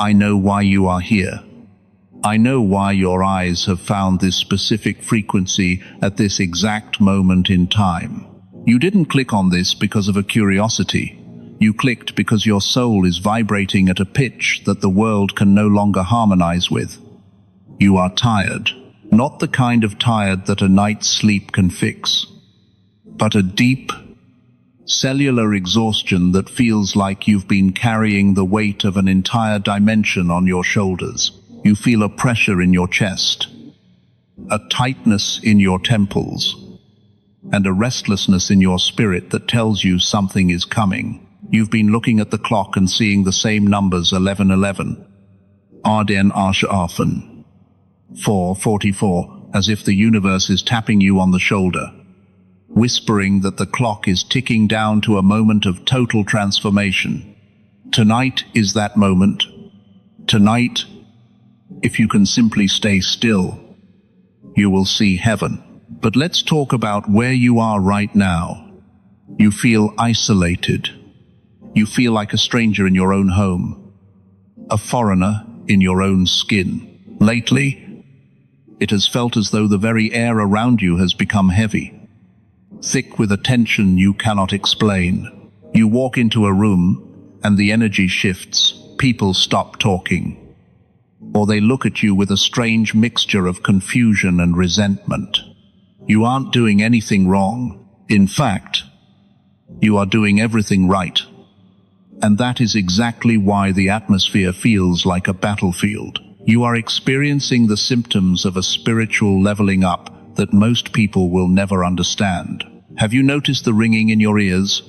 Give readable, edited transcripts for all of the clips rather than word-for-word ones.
I know why you are here. I know why your eyes have found this specific frequency at this exact moment in time. You didn't click on this because of a curiosity. You clicked because your soul is vibrating at a pitch that the world can no longer harmonize with. You are tired, not the kind of tired that a night's sleep can fix, but a deep, cellular exhaustion that feels like you've been carrying the weight of an entire dimension on your shoulders. You feel a pressure in your chest, a tightness in your temples, and a restlessness in your spirit that tells you something is coming. You've been looking at the clock and seeing the same numbers, 11:11, Arden Arshafen, 4:44, as if the universe is tapping you on the shoulder, whispering that the clock is ticking down to a moment of total transformation. Tonight is that moment. Tonight, if you can simply stay still, you will see heaven. But let's talk about where you are right now. You feel isolated. You feel like a stranger in your own home, a foreigner in your own skin. Lately, it has felt as though the very air around you has become heavy, thick with a tension you cannot explain. You walk into a room and the energy shifts. People stop talking, or they look at you with a strange mixture of confusion and resentment. You aren't doing anything wrong. In fact, you are doing everything right. And that is exactly why the atmosphere feels like a battlefield. You are experiencing the symptoms of a spiritual leveling up that most people will never understand. Have you noticed the ringing in your ears?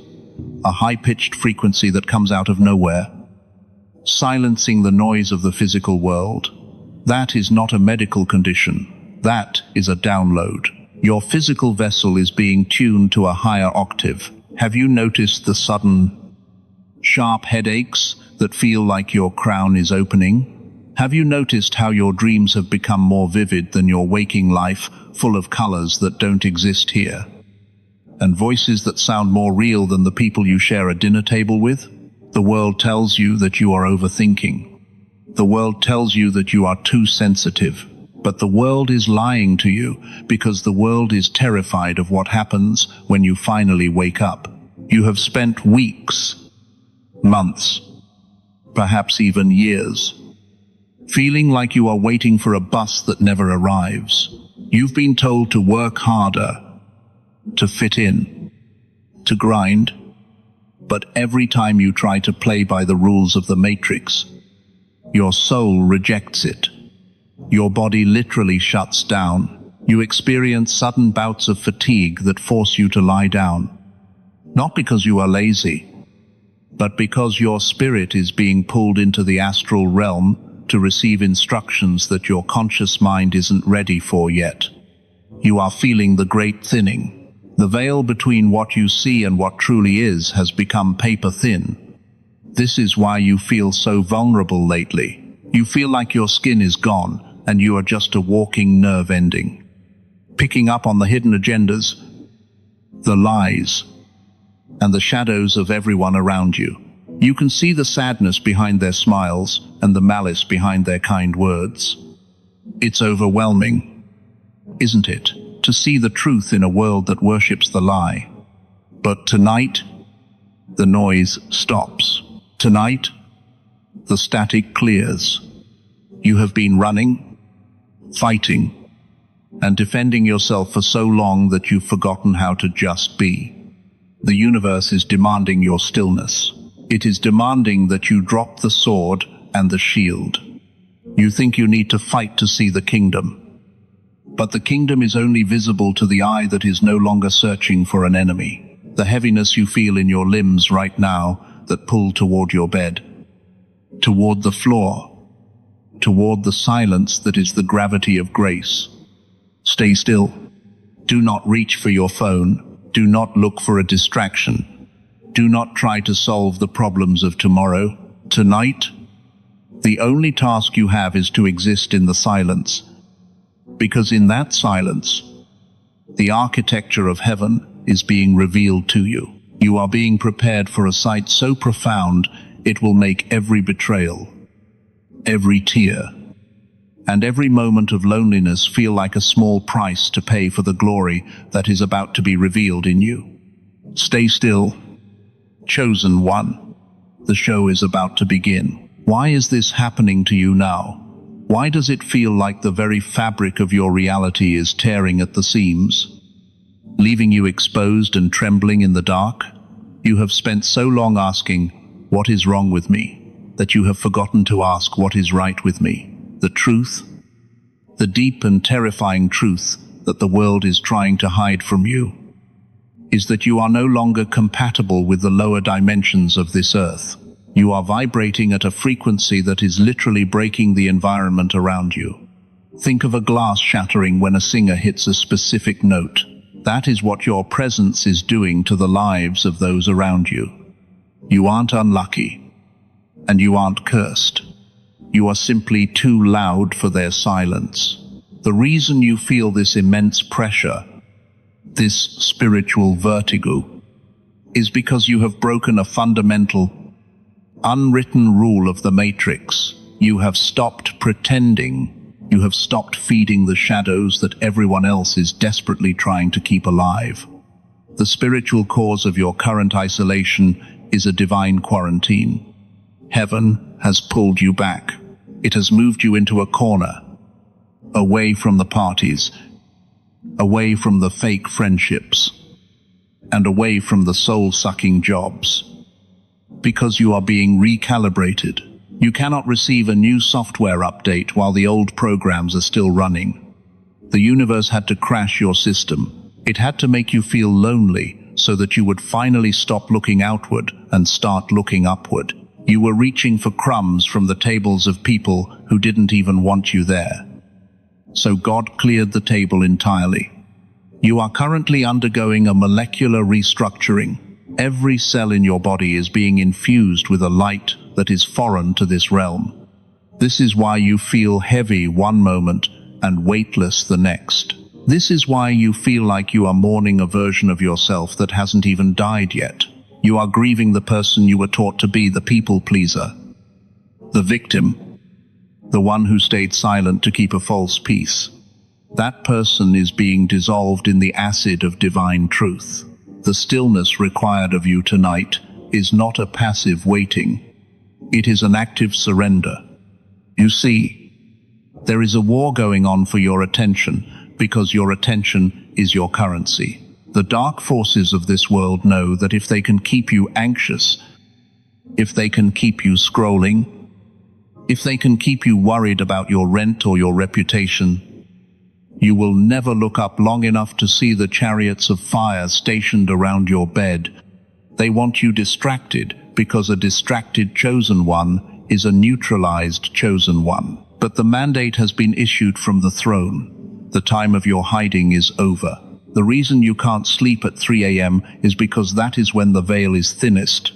A high-pitched frequency that comes out of nowhere, silencing the noise of the physical world. That is not a medical condition. That is a download. Your physical vessel is being tuned to a higher octave. Have you noticed the sudden, sharp headaches that feel like your crown is opening? Have you noticed how your dreams have become more vivid than your waking life, full of colors that don't exist here? And voices that sound more real than the people you share a dinner table with? The world tells you that you are overthinking. The world tells you that you are too sensitive. But the world is lying to you, because the world is terrified of what happens when you finally wake up. You have spent weeks, months, perhaps even years, feeling like you are waiting for a bus that never arrives. You've been told to work harder, to fit in, to grind, but every time you try to play by the rules of the Matrix, your soul rejects it. Your body literally shuts down. You experience sudden bouts of fatigue that force you to lie down. Not because you are lazy, but because your spirit is being pulled into the astral realm to receive instructions that your conscious mind isn't ready for yet. You are feeling the great thinning. The veil between what you see and what truly is has become paper thin. This is why you feel so vulnerable lately. You feel like your skin is gone, and you are just a walking nerve ending. Picking up on the hidden agendas, the lies, and the shadows of everyone around you. You can see the sadness behind their smiles and the malice behind their kind words. It's overwhelming, isn't it, to see the truth in a world that worships the lie. But tonight, the noise stops. Tonight, the static clears. You have been running, fighting, and defending yourself for so long that you've forgotten how to just be. The universe is demanding your stillness. It is demanding that you drop the sword and the shield. You think you need to fight to see the kingdom. But the kingdom is only visible to the eye that is no longer searching for an enemy. The heaviness you feel in your limbs right now that pull toward your bed, toward the floor, toward the silence that is the gravity of grace. Stay still. Do not reach for your phone. Do not look for a distraction. Do not try to solve the problems of tomorrow. Tonight, the only task you have is to exist in the silence. Because in that silence, the architecture of heaven is being revealed to you. You are being prepared for a sight so profound, it will make every betrayal, every tear, and every moment of loneliness feel like a small price to pay for the glory that is about to be revealed in you. Stay still, chosen one. The show is about to begin. Why is this happening to you now? Why does it feel like the very fabric of your reality is tearing at the seams, leaving you exposed and trembling in the dark? You have spent so long asking, "What is wrong with me?" that you have forgotten to ask, "What is right with me?" The truth, the deep and terrifying truth that the world is trying to hide from you, is that you are no longer compatible with the lower dimensions of this earth. You are vibrating at a frequency that is literally breaking the environment around you. Think of a glass shattering when a singer hits a specific note. That is what your presence is doing to the lives of those around you. You aren't unlucky, and you aren't cursed. You are simply too loud for their silence. The reason you feel this immense pressure, this spiritual vertigo, is because you have broken a fundamental, unwritten rule of the Matrix. You have stopped pretending. You have stopped feeding the shadows that everyone else is desperately trying to keep alive. The spiritual cause of your current isolation is a divine quarantine. Heaven has pulled you back. It has moved you into a corner, away from the parties, away from the fake friendships, and away from the soul-sucking jobs. Because you are being recalibrated. You cannot receive a new software update while the old programs are still running. The universe had to crash your system. It had to make you feel lonely so that you would finally stop looking outward and start looking upward. You were reaching for crumbs from the tables of people who didn't even want you there. So God cleared the table entirely. You are currently undergoing a molecular restructuring. Every cell in your body is being infused with a light that is foreign to this realm. This is why you feel heavy one moment and weightless the next. This is why you feel like you are mourning a version of yourself that hasn't even died yet. You are grieving the person you were taught to be, the people pleaser, the victim, the one who stayed silent to keep a false peace. That person is being dissolved in the acid of divine truth. The stillness required of you tonight is not a passive waiting. It is an active surrender. You see, there is a war going on for your attention because your attention is your currency. The dark forces of this world know that if they can keep you anxious, if they can keep you scrolling, if they can keep you worried about your rent or your reputation, you will never look up long enough to see the chariots of fire stationed around your bed. They want you distracted because a distracted chosen one is a neutralized chosen one. But the mandate has been issued from the throne. The time of your hiding is over. The reason you can't sleep at 3 a.m. is because that is when the veil is thinnest.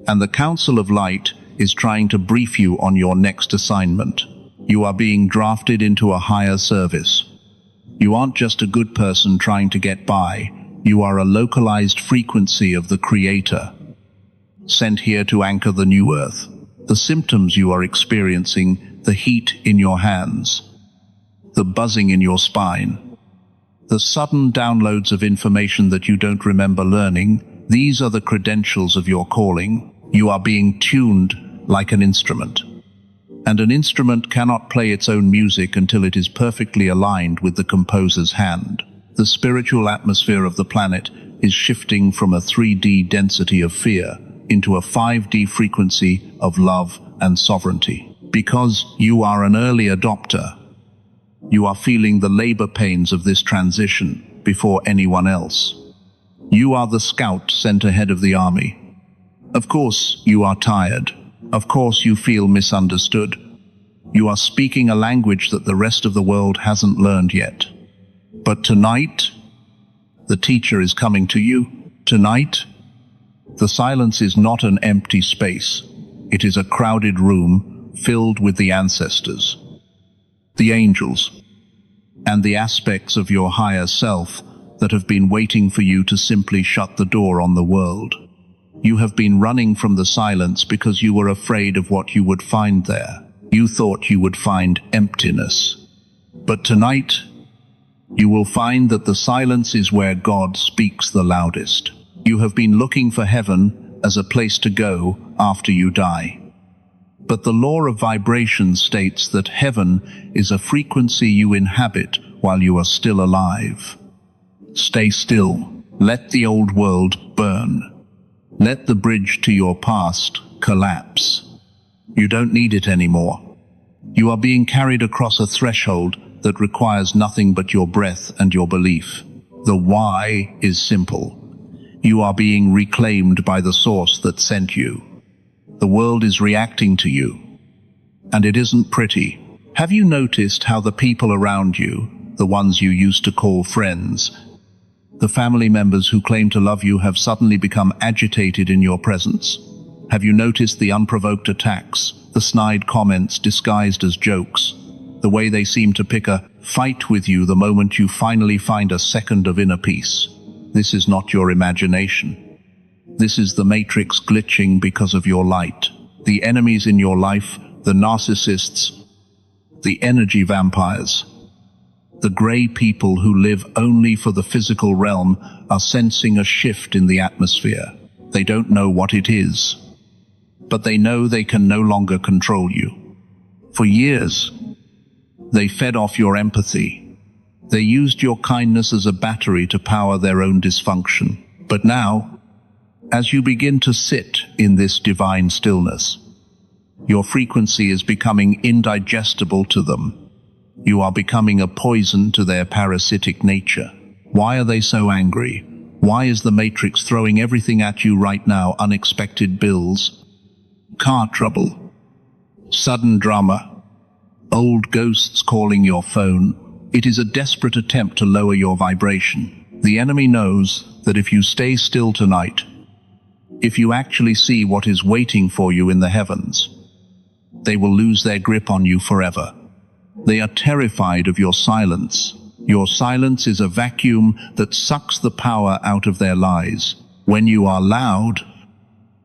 And the Council of Light is trying to brief you on your next assignment. You are being drafted into a higher service. You aren't just a good person trying to get by. You are a localized frequency of the Creator, sent here to anchor the new earth. The symptoms you are experiencing, the heat in your hands, the buzzing in your spine, the sudden downloads of information that you don't remember learning, these are the credentials of your calling. You are being tuned like an instrument. And an instrument cannot play its own music until it is perfectly aligned with the composer's hand. The spiritual atmosphere of the planet is shifting from a 3D density of fear into a 5D frequency of love and sovereignty. Because you are an early adopter, you are feeling the labor pains of this transition before anyone else. You are the scout sent ahead of the army. Of course, you are tired. Of course, you feel misunderstood. You are speaking a language that the rest of the world hasn't learned yet. But tonight, the teacher is coming to you. Tonight, the silence is not an empty space. It is a crowded room filled with the ancestors, the angels, and the aspects of your higher self that have been waiting for you to simply shut the door on the world. You have been running from the silence because you were afraid of what you would find there. You thought you would find emptiness. But tonight, you will find that the silence is where God speaks the loudest. You have been looking for heaven as a place to go after you die. But the law of vibration states that heaven is a frequency you inhabit while you are still alive. Stay still. Let the old world burn. Let the bridge to your past collapse. You don't need it anymore. You are being carried across a threshold that requires nothing but your breath and your belief. The why is simple. You are being reclaimed by the source that sent you. The world is reacting to you. And it isn't pretty. Have you noticed how the people around you, the ones you used to call friends, the family members who claim to love you, have suddenly become agitated in your presence? Have you noticed the unprovoked attacks, the snide comments disguised as jokes, the way they seem to pick a fight with you the moment you finally find a second of inner peace? This is not your imagination. This is the matrix glitching because of your light. The enemies in your life, the narcissists, the energy vampires, the grey people who live only for the physical realm, are sensing a shift in the atmosphere. They don't know what it is, but they know they can no longer control you. For years, they fed off your empathy. They used your kindness as a battery to power their own dysfunction. But now, as you begin to sit in this divine stillness, your frequency is becoming indigestible to them. You are becoming a poison to their parasitic nature. Why are they so angry? Why is the Matrix throwing everything at you right now? Unexpected bills, car trouble, sudden drama, old ghosts calling your phone. It is a desperate attempt to lower your vibration. The enemy knows that if you stay still tonight, if you actually see what is waiting for you in the heavens, they will lose their grip on you forever. They are terrified of your silence. Your silence is a vacuum that sucks the power out of their lies. When you are loud,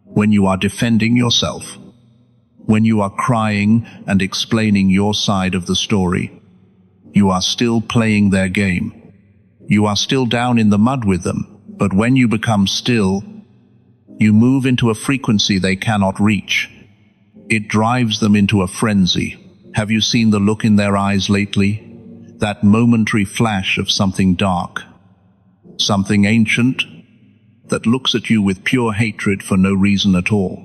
when you are defending yourself, when you are crying and explaining your side of the story, you are still playing their game. You are still down in the mud with them. But when you become still, you move into a frequency they cannot reach. It drives them into a frenzy. Have you seen the look in their eyes lately? That momentary flash of something dark, something ancient, that looks at you with pure hatred for no reason at all.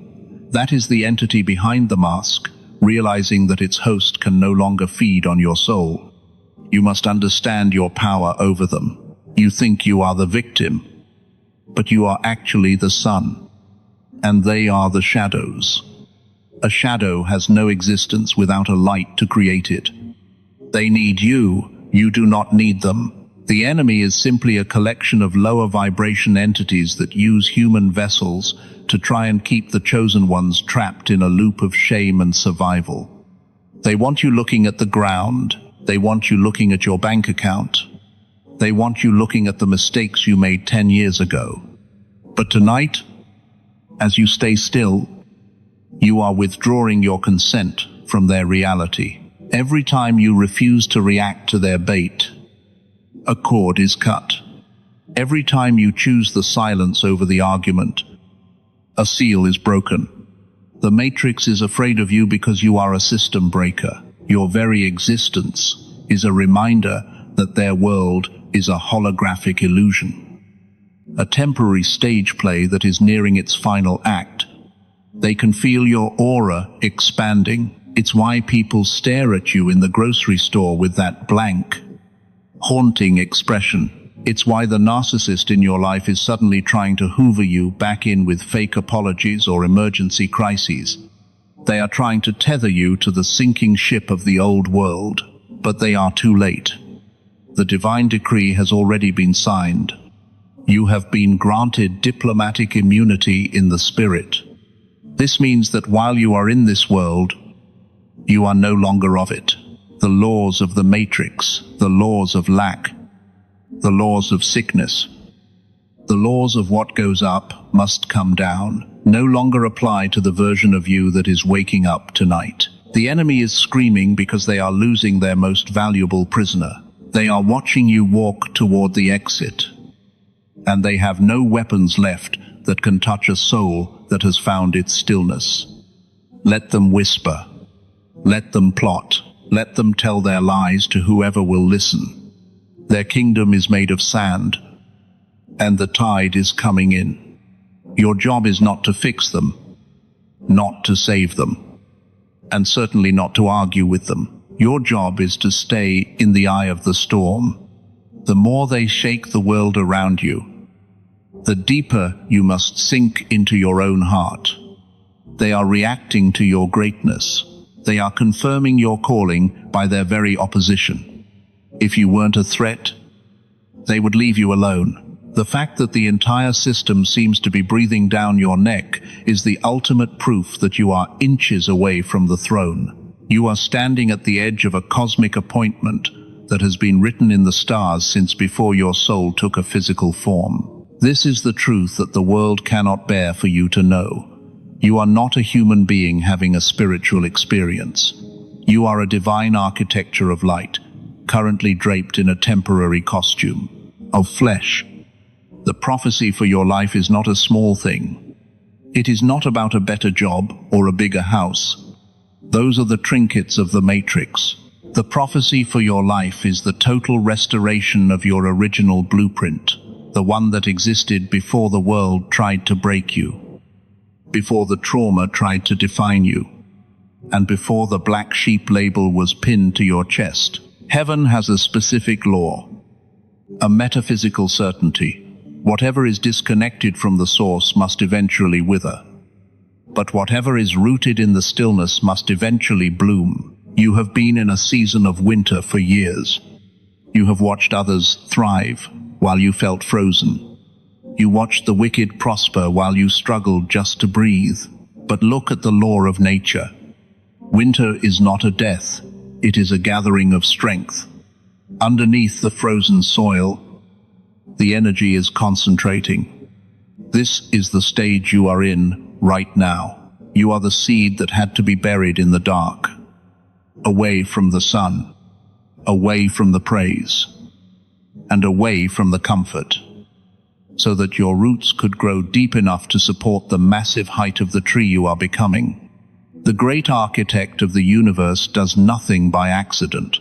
That is the entity behind the mask, realizing that its host can no longer feed on your soul. You must understand your power over them. You think you are the victim, but you are actually the sun, and they are the shadows. A shadow has no existence without a light to create it. They need you, you do not need them. The enemy is simply a collection of lower vibration entities that use human vessels to try and keep the chosen ones trapped in a loop of shame and survival. They want you looking at the ground. They want you looking at your bank account. They want you looking at the mistakes you made 10 years ago. But tonight, as you stay still, you are withdrawing your consent from their reality. Every time you refuse to react to their bait, a cord is cut. Every time you choose the silence over the argument, a seal is broken. The Matrix is afraid of you because you are a system breaker. Your very existence is a reminder that their world is a holographic illusion, a temporary stage play that is nearing its final act. They can feel your aura expanding. It's why people stare at you in the grocery store with that blank, haunting expression. It's why the narcissist in your life is suddenly trying to hoover you back in with fake apologies or emergency crises. They are trying to tether you to the sinking ship of the old world, but they are too late. The divine decree has already been signed. You have been granted diplomatic immunity in the spirit. This means that while you are in this world, you are no longer of it. The laws of the Matrix, the laws of lack, the laws of sickness, the laws of what goes up must come down, no longer apply to the version of you that is waking up tonight. The enemy is screaming because they are losing their most valuable prisoner. They are watching you walk toward the exit, and they have no weapons left that can touch a soul that has found its stillness. Let them whisper. Let them plot. Let them tell their lies to whoever will listen. Their kingdom is made of sand, and the tide is coming in. Your job is not to fix them, not to save them, and certainly not to argue with them. Your job is to stay in the eye of the storm. The more they shake the world around you, the deeper you must sink into your own heart. They are reacting to your greatness. They are confirming your calling by their very opposition. If you weren't a threat, they would leave you alone. The fact that the entire system seems to be breathing down your neck is the ultimate proof that you are inches away from the throne. You are standing at the edge of a cosmic appointment that has been written in the stars since before your soul took a physical form. This is the truth that the world cannot bear for you to know. You are not a human being having a spiritual experience. You are a divine architecture of light, currently draped in a temporary costume of flesh. The prophecy for your life is not a small thing. It is not about a better job or a bigger house. Those are the trinkets of the matrix. The prophecy for your life is the total restoration of your original blueprint, the one that existed before the world tried to break you, before the trauma tried to define you, and before the black sheep label was pinned to your chest. Heaven has a specific law, a metaphysical certainty. Whatever is disconnected from the source must eventually wither. But whatever is rooted in the stillness must eventually bloom. You have been in a season of winter for years. You have watched others thrive while you felt frozen. You watched the wicked prosper while you struggled just to breathe. But look at the law of nature. Winter is not a death, it is a gathering of strength. Underneath the frozen soil, the energy is concentrating. This is the stage you are in right now. You are the seed that had to be buried in the dark, away from the sun, away from the praise, and away from the comfort, so that your roots could grow deep enough to support the massive height of the tree you are becoming. The great architect of the universe does nothing by accident.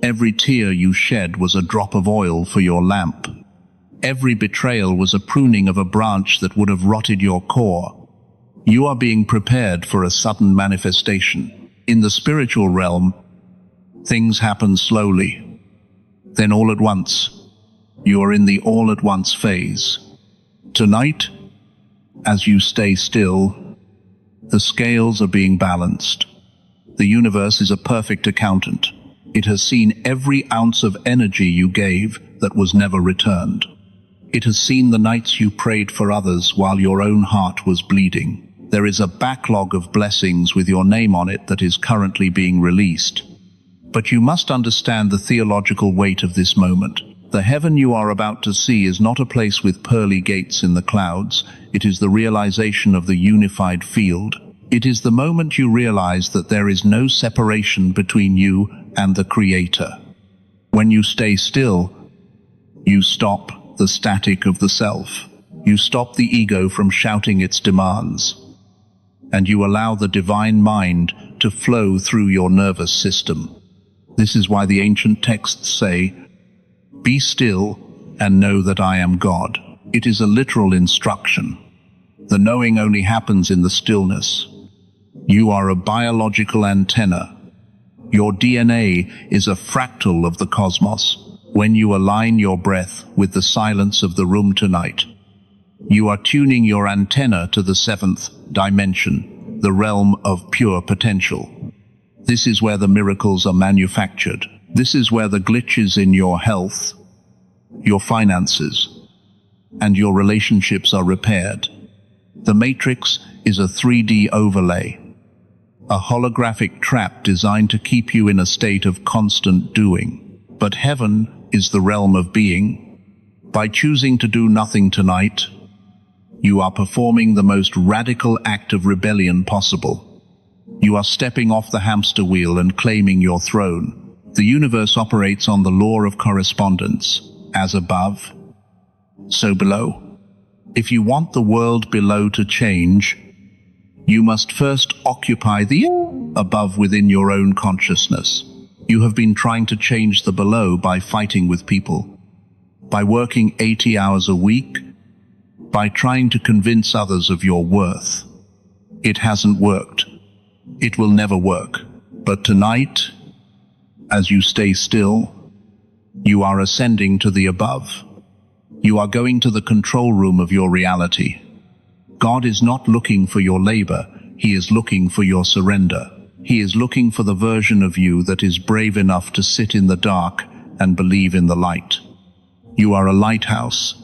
Every tear you shed was a drop of oil for your lamp. Every betrayal was a pruning of a branch that would have rotted your core. You are being prepared for a sudden manifestation. In the spiritual realm, things happen slowly. Then all at once, you are in the all-at-once phase. Tonight, as you stay still, the scales are being balanced. The universe is a perfect accountant. It has seen every ounce of energy you gave that was never returned. It has seen the nights you prayed for others while your own heart was bleeding. There is a backlog of blessings with your name on it that is currently being released. But you must understand the theological weight of this moment. The heaven you are about to see is not a place with pearly gates in the clouds. It is the realization of the unified field. It is the moment you realize that there is no separation between you and the Creator. When you stay still, you stop the static of the self. You stop the ego from shouting its demands, and you allow the divine mind to flow through your nervous system. This is why the ancient texts say, "Be still and know that I am God." It is a literal instruction. The knowing only happens in the stillness. You are a biological antenna. Your DNA is a fractal of the cosmos. When you align your breath with the silence of the room tonight, you are tuning your antenna to the seventh dimension, the realm of pure potential. This is where the miracles are manufactured. This is where the glitches in your health, your finances, and your relationships are repaired. The Matrix is a 3D overlay, a holographic trap designed to keep you in a state of constant doing. But heaven is the realm of being. By choosing to do nothing tonight, you are performing the most radical act of rebellion possible. You are stepping off the hamster wheel and claiming your throne. The universe operates on the law of correspondence. As above, so below. If you want the world below to change, you must first occupy the above within your own consciousness. You have been trying to change the below by fighting with people, by working 80 hours a week, by trying to convince others of your worth. It hasn't worked. It will never work. But tonight, as you stay still, you are ascending to the above. You are going to the control room of your reality. God is not looking for your labor. He is looking for your surrender. He is looking for the version of you that is brave enough to sit in the dark and believe in the light. You are a lighthouse.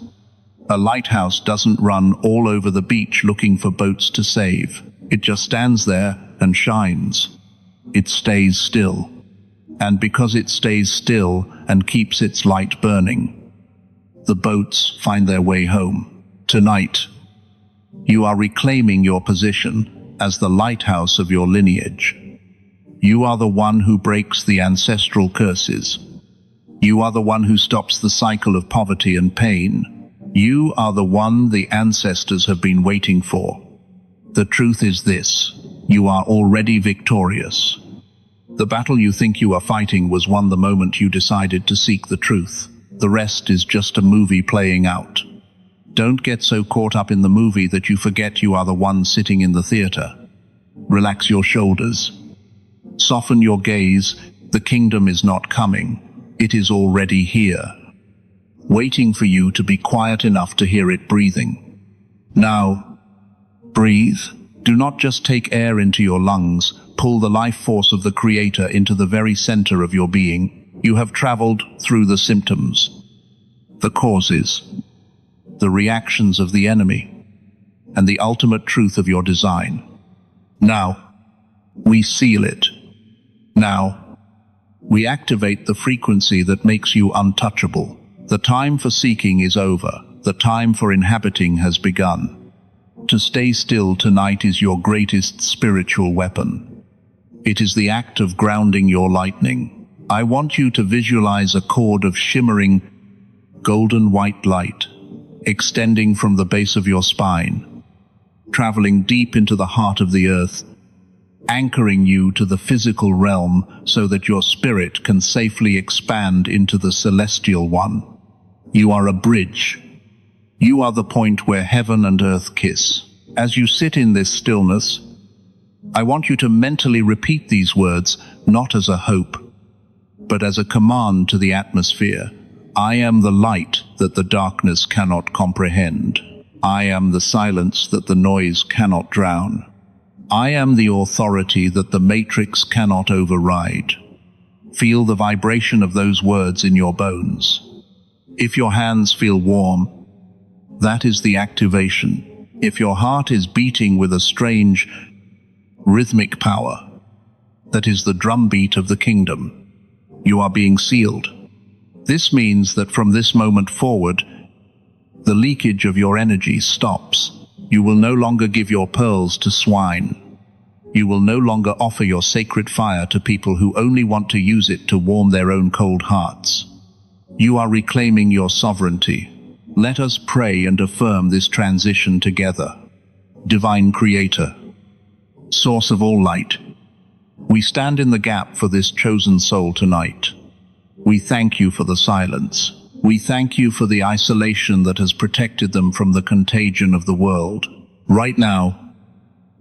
A lighthouse doesn't run all over the beach looking for boats to save. It just stands there and shines. It stays still. And because it stays still and keeps its light burning, the boats find their way home. Tonight, you are reclaiming your position as the lighthouse of your lineage. You are the one who breaks the ancestral curses. You are the one who stops the cycle of poverty and pain. You are the one the ancestors have been waiting for. The truth is this: you are already victorious. The battle you think you are fighting was won the moment you decided to seek the truth. The rest is just a movie playing out. Don't get so caught up in the movie that you forget you are the one sitting in the theater. Relax your shoulders. Soften your gaze. The kingdom is not coming. It is already here, waiting for you to be quiet enough to hear it breathing. Now, breathe. Do not just take air into your lungs. Pull the life force of the Creator into the very center of your being. You have traveled through the symptoms, the causes, the reactions of the enemy, and the ultimate truth of your design. Now, we seal it. Now, we activate the frequency that makes you untouchable. The time for seeking is over. The time for inhabiting has begun. To stay still tonight is your greatest spiritual weapon. It is the act of grounding your lightning. I want you to visualize a cord of shimmering, golden white light, extending from the base of your spine, traveling deep into the heart of the earth, anchoring you to the physical realm so that your spirit can safely expand into the celestial one. You are a bridge. You are the point where heaven and earth kiss. As you sit in this stillness, I want you to mentally repeat these words, not as a hope, but as a command to the atmosphere. I am the light that the darkness cannot comprehend. I am the silence that the noise cannot drown. I am the authority that the matrix cannot override. Feel the vibration of those words in your bones. If your hands feel warm, that is the activation. If your heart is beating with a strange, rhythmic power, that is the drumbeat of the kingdom. You are being sealed. This means that from this moment forward, the leakage of your energy stops. You will no longer give your pearls to swine. You will no longer offer your sacred fire to people who only want to use it to warm their own cold hearts. You are reclaiming your sovereignty. Let us pray and affirm this transition together. Divine Creator, Source of all light, we stand in the gap for this chosen soul tonight. We thank you for the silence. We thank you for the isolation that has protected them from the contagion of the world. Right now,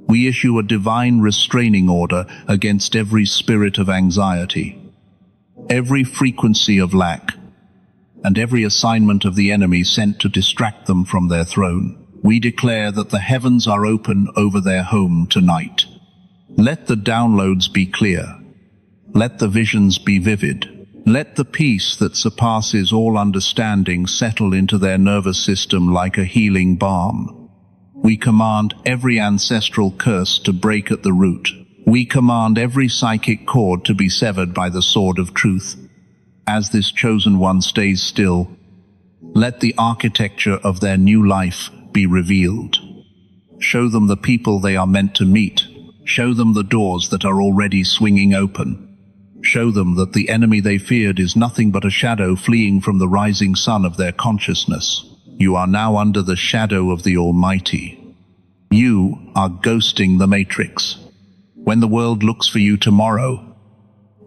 we issue a divine restraining order against every spirit of anxiety, every frequency of lack, and every assignment of the enemy sent to distract them from their throne. We declare that the heavens are open over their home tonight. Let the downloads be clear. Let the visions be vivid. Let the peace that surpasses all understanding settle into their nervous system like a healing balm. We command every ancestral curse to break at the root. We command every psychic cord to be severed by the sword of truth. As this chosen one stays still, let the architecture of their new life be revealed. Show them the people they are meant to meet. Show them the doors that are already swinging open. Show them that the enemy they feared is nothing but a shadow fleeing from the rising sun of their consciousness. You are now under the shadow of the Almighty. You are ghosting the Matrix. When the world looks for you tomorrow,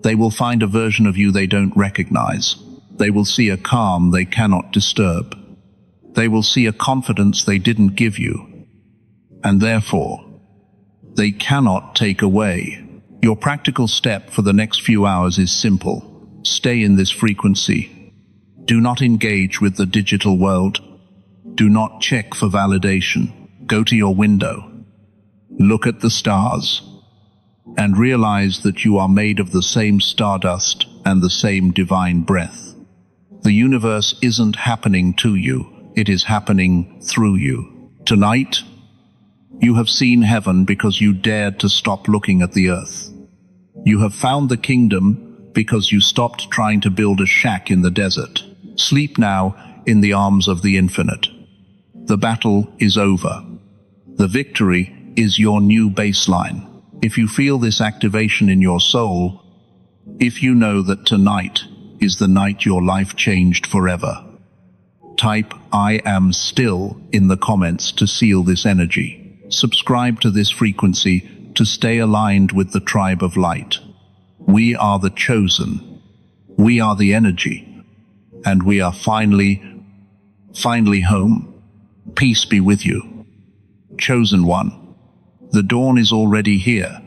they will find a version of you they don't recognize. They will see a calm they cannot disturb. They will see a confidence they didn't give you. And therefore, they cannot take away. Your practical step for the next few hours is simple. Stay in this frequency. Do not engage with the digital world. Do not check for validation. Go to your window. Look at the stars. And realize that you are made of the same stardust and the same divine breath. The universe isn't happening to you. It is happening through you. Tonight, you have seen heaven because you dared to stop looking at the earth. You have found the kingdom because you stopped trying to build a shack in the desert. Sleep now in the arms of the infinite. The battle is over. The victory is your new baseline. If you feel this activation in your soul, if you know that tonight is the night your life changed forever, type "I am still" in the comments to seal this energy. Subscribe to this frequency to stay aligned with the tribe of light. We are the chosen. We are the energy. And we are finally home. Peace be with you. Chosen one. The dawn is already here.